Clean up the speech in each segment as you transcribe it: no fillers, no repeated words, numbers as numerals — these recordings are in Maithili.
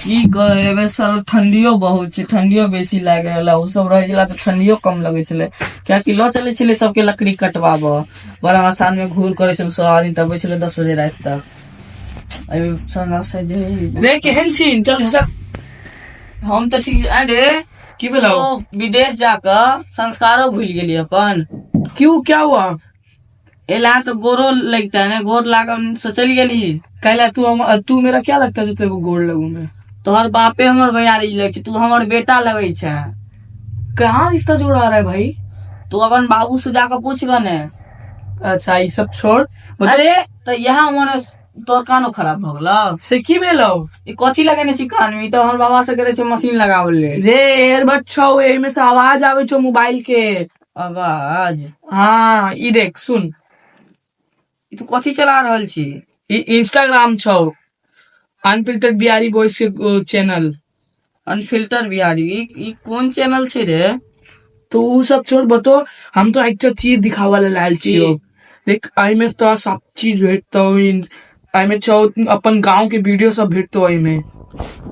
की कहे सर ठंडियो बहुत छै, ठंडियो बेसी लागे वाला उ सब रह गेला तो ठंडियो कम लगे छले। क्या कि लो चले छले सबके लकड़ी कटवाब बड़ा आसान में घूर करे छले सब आदमी, तब छले 10 बजे रात तक। रे केहन सीन चल सब हम तो ठीक अरे की भेलो तो विदेश जाकर संस्कारों भूल गेली अपन। क्यों क्या हुआ? एला तो गोरो लगता है ना, गोर लागल से चली गेली। कहला तू मेरा क्या लगता है जो तेरे को गोड़ लगू मैं? तोहर बापे हमर भैयारी लगे छै, तू हमर बेटा लगे छै। कहाँ रिश्ता जोड़ा रहा है भाई? तू अपन बाबू से जाकर पूछ ग ने। अच्छा ये सब छोड़, अरे तो यहाँ मन तोर कानो खराब भ गेलो से की भेलो? ई कथी लगेने छी कान में? तो हमर बाबा से करे छै मशीन लगावल ले रे एयरबड छौ, एमे से आवाज आवे छौ मोबाइल के आवाज। हाँ ई देख सुन, ई तू कथी चला रहल छी? इंस्टाग्राम छौ अनफिल्टर्ड बिहारी बॉयज के चैनल। अनफिल्टर बिहारी ई कौन चैनल छै रे? तो वो सब छोड़, बतो हम तो एक चीज दिखावा लाल छियो। देख आई में तो सब चीज भेटतो, आई में छौ अपन गांव के वीडियो सब भेटतो। आई में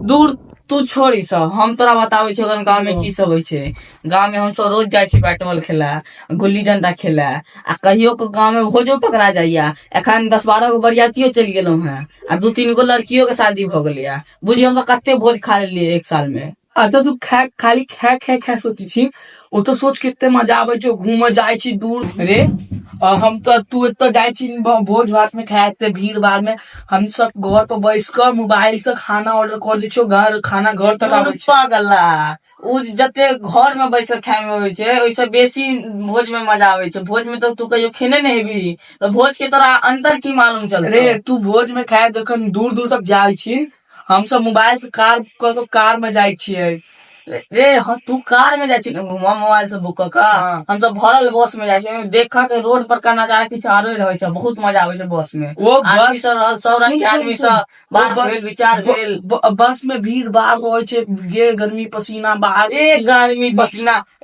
दूर तू छोड़ी सब, हम तोरा बतावे छी गाँव में की सब होय छै। गाँव में हम सब रोज जाय छी बैट बॉल खेला, गुल्ली डंडा खेला, आ कहियो के गाँव में भोजो पकड़ा जाइया। एखन 10-12 गो बरियातियो चलि गेलौ हैं, आ 2-3 गो लड़कियों के शादी भ गेलै। बुझी हम सब कते भोज खा लेलियै एक साल में। अच्छा तू खाली खै सोची छी, वो तो सोच कितने मजा आवे छो, घूम जाय छी दूर रे। हम तो तू तो जाय छी भोज भात में खाते भीड़ भाड़ में, हम सब घर पर बैस कर मोबाइल से खाना ऑर्डर कर दै छो, घर खाना घर तक आवे छो। पागला उ जते घर में बैस खाए में होय छै, ओइसे बेसी भोज में मजा आवे छै। भोज में तो तू कहियो खेने नहीं हेबी, तो भोज के तोरा अंतर की मालूम चल रे? तू भोज में खाए जखन दूर दूर तक जाय छी, हम सब मोबाइल से कार में जाय छियै। रे हाँ तू कार में जाय छी घुमा मोबाइल से बुक का। हम सब भरल बस में जाय छी, देखा के रोड पर का नजारा किछ आरो रहे छै, बहुत मजा आवे छै बस में। वो आदमी बस सब रहल, सब रंग के आदमी सब बात भेल, विचार भेल। बस में भीड़ भाड़ रहे छै, ये गर्मी पसीना बाहर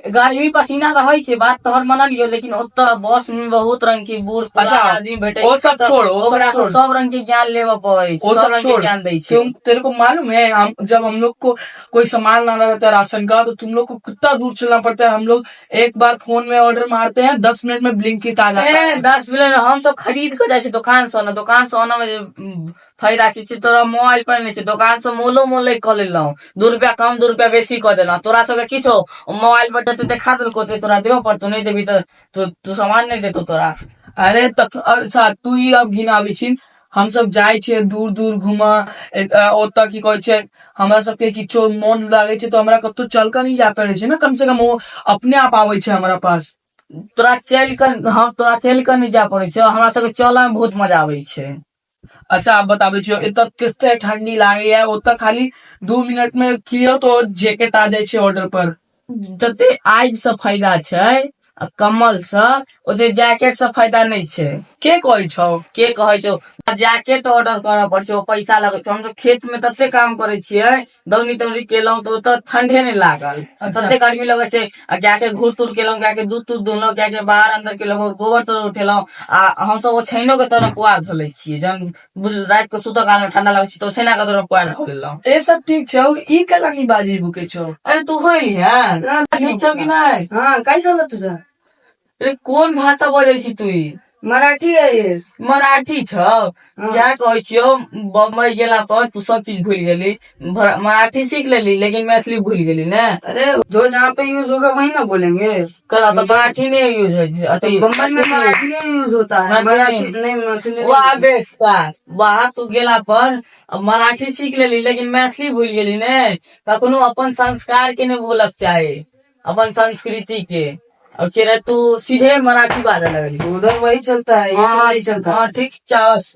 गर्मी पसीना रहे छै, बात तोहर मानलियो, लेकिन ओत बस में बहुत रंग के बूढ़ आदमी बैठे, वो सब छोड़, ओकरा से सब रंग के ज्ञान लेवा पड़े, सब रंग के ज्ञान दै छै। तेरे को मालूम है जब हम लोग को कोई सामान लाना रहता है राशन का, तो तुम लोग को कितना दूर चलना पड़ता है? हम लोग एक बार फोन में ऑर्डर मारते हैं, 10 मिनट में ब्लिंकिट आ जाता है। 10 मिनट हम सब खरीद के जाय छी दुकान से ना में फायदा छै। तोरा मोबाइल पर नहीं छै, दुकान से मोले क लेलौ, 2 रुपया कम 2 रुपया बेसी क देलौ। तोरा सबके किछो मोबाइल पर जते देखा देलको तोरा देबो पड़तो, नहीं देबी तो तू सामान नहीं देतो तोरा। अरे अच्छा तू ही अब घिनाबी छी, हम सब जाय छियै दूर दूर घुमा, ओतऽ की कहै छै हमरा सबके किछो मन लागे छै तो हमरा कतौ चल कर नहीं जा पारे छै ना, कम से कम वो अपने आप आवे छै हमरा पास। तोरा चल कर नहीं जा पड़े छै, हमरा सबके चला में बहुत मजा आवे छै। अच्छा आप बताबे छियो एत कितने ठंडी लागे है, ओतऽ खाली 2 मिनट में कियो तो जैकेट आ जाय छै ऑर्डर पर। जते आइज से फायदा छै कम्बल से, ओते जैकेट से फायदा नहीं छै। के कहै छौ जैकेट ऑर्डर करऽ पड़े छै, पैसा लगे छै। हम तो खेत में तते काम करे छियै, दौनी केलौं तो ओतऽ ठंडे नहीं लागल। तते गर्मी लगे छै, गाय घूर तूर केलौं, गाय के दूध दुहलौं, गाय के बाहर अंदर केलौं, गोबर तोड़ उठेलौं। आ हम सब ओछैनो के तरह पुआर धोले छियै, जहन रात के सुतऽ काल में ठंडा लगे छै तो ओछैना के तरह पुआर धो लेलौं। ए सब ठीक छौ, ई केला की बाजी भूके छौ? अरे तू होई है ठीक छौ कि नहीं? हाँ कैसा होता तुझा? अरे कौन भाषा बोले छी तू? मराठी है ये। मराठी छौ? क्या कहै छियो, बम्बई गेला पर तू सब चीज भूल गेली, मराठी सीख लेली लेकिन मैथिली भूल गेली ने। अरे जो जहाँ पे यूज होगा वही ना बोलेंगे। कल तो मराठी नहीं यूज है, तो बम्बई में मराठी नहीं यूज होता है, मराठी नहीं मैथिली। वहाँ तू गेला पर मराठी सीख लेली लेकिन मैथिली भूल गेली ने। कखनो अपन संस्कार के नहीं भूलक चाहे, अपन संस्कृति के। अब चेहरा तू सीधे मराठी बाजा लगली, उधर वही चलता है, ये सब नहीं चलता। हाँ ठीक, चास।